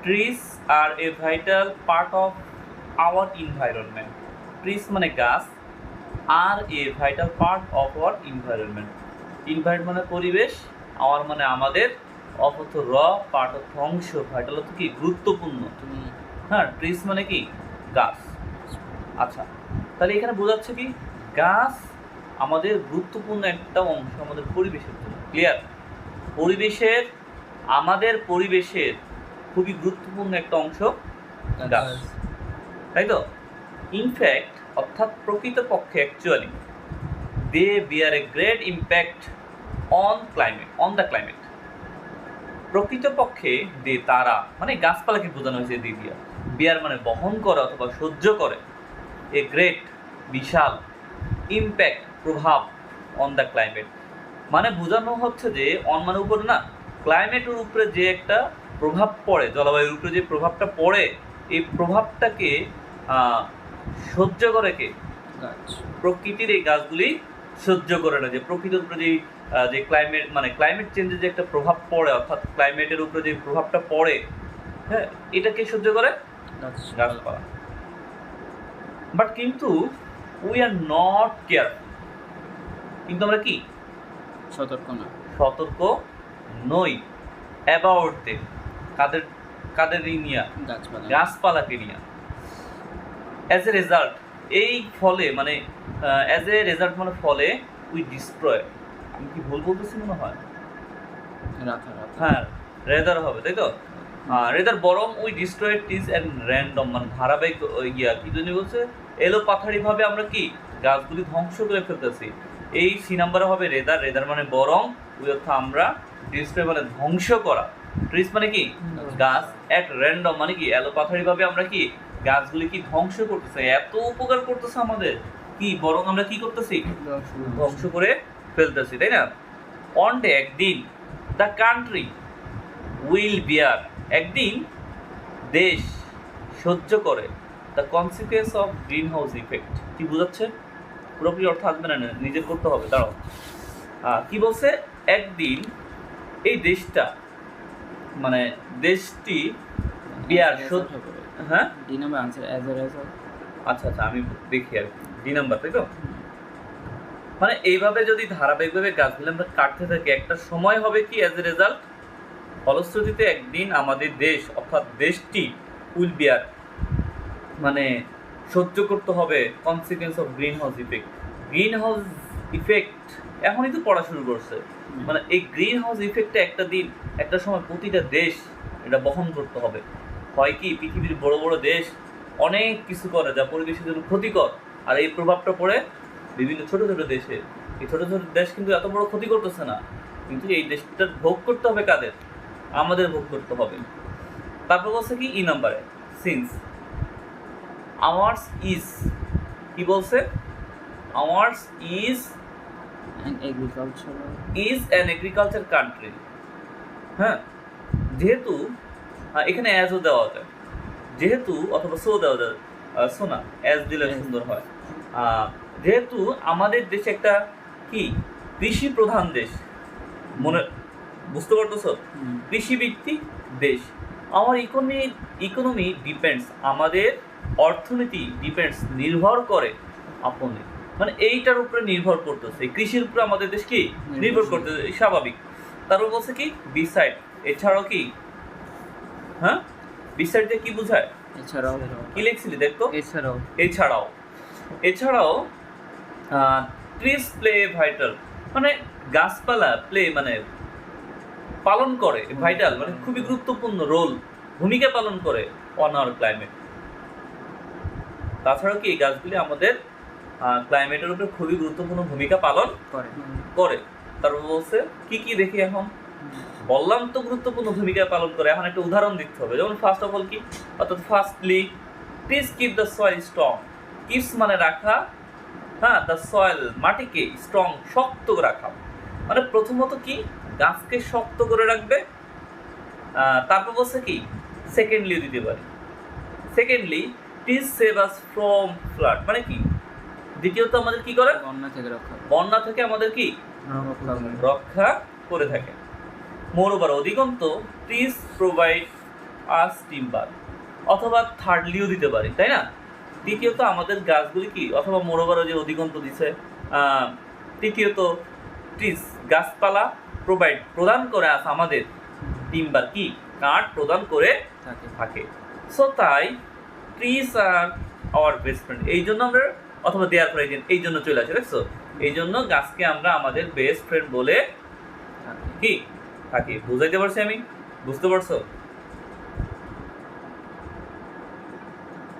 Trees are a vital part of our environment. Trees মানে গাছ, are a vital part of our environment. Environment মানে পরিবেশ, hour মানে আমাদের, অফ অর্থ র, পার্ট অর্থ অংশ, ভাইটাল অর্থ কি গুরুত্বপূর্ণ। হ্যাঁ, ট্রিজ মানে কি গাছ। আচ্ছা, তাহলে এখানে বোঝাচ্ছে কি গাছ আমাদের গুরুত্বপূর্ণ একটা অংশ আমাদের পরিবেশের জন্য। ক্লিয়ার? পরিবেশের, আমাদের পরিবেশের খুবই গুরুত্বপূর্ণ একটা অংশ গাছ, তাই তো? ইনফ্যাক্ট অর্থাৎ প্রকৃতপক্ষে actually they bear a great impact on the climate. প্রকৃতপক্ষে দে তারা মানে গাছপালাকে বোঝানো হয়েছে দি দিয়া। বিয়ার মানে বহন করে অথবা সহ্য করে, এ গ্রেট বিশাল, ইম্প্যাক্ট প্রভাব, অন দ্য ক্লাইমেট মানে বোঝানো হচ্ছে যে অন মানে উপরে না, ক্লাইমেটের উপরে যে একটা প্রভাব পড়ে, জলবায়ুর উপরে যে প্রভাবটা পড়ে, এই প্রভাবটাকে সহ্য করে কে? গাছ। প্রকৃতির এই গাছগুলি সহ্য করে না, যে প্রকৃতির উপরে যে ক্লাইমেট মানে ক্লাইমেট চেঞ্জের যে একটা প্রভাব পড়ে, অর্থাৎ ক্লাইমেটের উপরে যে প্রভাবটা পড়ে, হ্যাঁ, এটাকে সহ্য করে গাছপালা। বাট কিন্তু উই আর নট কেয়ারফুল, কিন্তু আমরা কি সতর্ক নই অ্যাবাউট দেম, কাদের নিয়া? গাছপালাকে নিয়া। অ্যাজ এ রেজাল্ট, এই ফলে মানে অ্যাজ এ রেজাল্ট মানে ফলে, উই ডিস্ট্রয়, আমি কি ভুল বলতেছি মনে হয়? হ্যাঁ, রেদার হবে, তাই তো? রেদার বরং we destroy trees and random মানে ধারাবাহিক কি জন্য বলছে, এলো পাথারিভাবে আমরা কি গাছগুলি ধ্বংস করে ফেলতেছি। এই সি নাম্বারে হবে রেদার মানে বরং, উই অর্থ আমরা, ডিস্ট্রয় মানে ধ্বংস করা, ট্রিজ মানে কি গাছ, অ্যাট র্যান্ডম মানে কি এলো পাথারিভাবে আমরা কি গাছগুলি কি ধ্বংস করতেছে। এত উপকার করতেছে আমাদের, কি বরং আমরা কি করতেছি? ধ্বংস করে ফেলতেছি, তাই না? অন ডে একদিন, দ্য কান্ট্রি উইল বিয়ার একদিন দেশ সহ্য করে, the consequence of green house effect. কি বোঝাচ্ছে? পুরোপুরি অর্থ আসবে না, নিজের করতে হবে। দাঁড়াও, কি বলছে? একদিন এই দেশটা মানে দেশটি বিয়ার সহ্য করে। হ্যাঁ, D number answer as a result. আচ্ছা, আমি দেখি আর কি ডি নাম্বার, তাই তো? মানে এইভাবে যদি ধারাবাহিকভাবে গাছগুলো আমরা কাটতে থাকি, একটা সময় হবে কি অ্যাজ এ রেজাল্ট, ফলশ্রুতিতে একদিন আমাদের দেশ অর্থাৎ দেশটি উইল বিয়ার মানে সহ্য করতে হবে consequence of green house effect. Green house effect এখনই তো পড়া শুরু করছে, মানে এই গ্রিন হাউস ইফেক্টটা একটা দিন একটা সময় প্রতিটা দেশ এটা বহন করতে হবে। হয় কি পৃথিবীর বড় বড় দেশ অনেক কিছু করে যা পরিবেশের জন্য ক্ষতিকর, আর এই প্রভাবটা পড়ে বিভিন্ন ছোট ছোট দেশে। এই ছোট ছোট দেশ কিন্তু এত বড় ক্ষতি করতেছে না, কিন্তু এই দেশটা ভোগ করতে হবে কাদের? আমাদের ভোগ করতে হবে। তারপর বলছে কি ই নাম্বারে, সিন্স আওয়ার্স ইজ, কি বলছে? Hours is an agriculture country. হ্যাঁ, যেহেতু এখানে অ্যাজও দেওয়া যায়, যেহেতু অথবা সো দেওয়া যায়, সো না অ্যাজ দিলে সুন্দর হয়। যেহেতু আমাদের দেশে একটা কি কৃষি প্রধান দেশ, মনে বুঝতে পারতেছো? কৃষিভিত্তিক দেশ। আমার ইকোনমি ডিপেন্ডস, আমাদের অর্থনীতি ডিপেন্ডস নির্ভর করে আপনি মানে এইটার উপরে নির্ভর করতেছে, কৃষির উপরে আমাদের দেশ কি নির্ভর করতেছে, স্বাভাবিক। তারপর বলছে কি বিসাইড, এছাড়াও কি? হ্যাঁ, বিসাইড দিয়ে কি বোঝায়? এছাড়াও। কি লিখছিলি দেখতো? এছাড়াও ট্রিজ প্লে ভাইটাল মানে গাছপালা, প্লে মানে পালন করে, ভাইটাল মানে খুবই গুরুত্বপূর্ণ রোল, ভূমিকা পালন করে অন আওয়ার ক্লাইমেট। তাছাড়াও কি এই গাছগুলি আমাদের ক্লাইমেটের উপরে খুবই গুরুত্বপূর্ণ ভূমিকা পালন করে। তারপর বলছে কি কি দেখি, এখন বললাম তো গুরুত্বপূর্ণ ভূমিকা পালন করে, এখন একটা উদাহরণ দিতে হবে। যেমন ফার্স্ট অফ অল কি, অর্থাৎ firstly please keep the soil strong. Keeps মানে রাখা, হ্যাঁ, দ্য সয়েল মাটিকে স্ট্রং শক্ত রাখা, মানে প্রথমত কি গাছকে শক্ত করে রাখবে। তারপর বলছে কি সেকেন্ডলিও দিতে পারি, secondly please save us from flood মানে কি দ্বিতীয়ত আমাদের কি করে? বন্যা থেকে আমাদের কি রক্ষা করে থাকে। মোরওভার অধিকন্ত প্লিজ প্রোভাইড আস টিম্বার, অথবা থার্ডলিও দিতে পারি, তাই না? দ্বিতীয়ত আমাদের গাছগুলি কি, অথবা মোরোবারও যে অধিকন্ত দিছে। তৃতীয়ত ট্রিস, গাছপালা প্রদান করে আস আমাদের টিম্বার কি, কাঠ প্রদান করে থাকে। সো তাই trees are our best friend, এই জন্য আমরা, অথবা দেয়ার ফর এই জন্য চলে আসে, দেখছো? এই জন্য গাছকে আমরা আমাদের বেস্ট ফ্রেন্ড বলে কি থাকি। বুঝাইতে পারছি আমি? বুঝতে পারছো?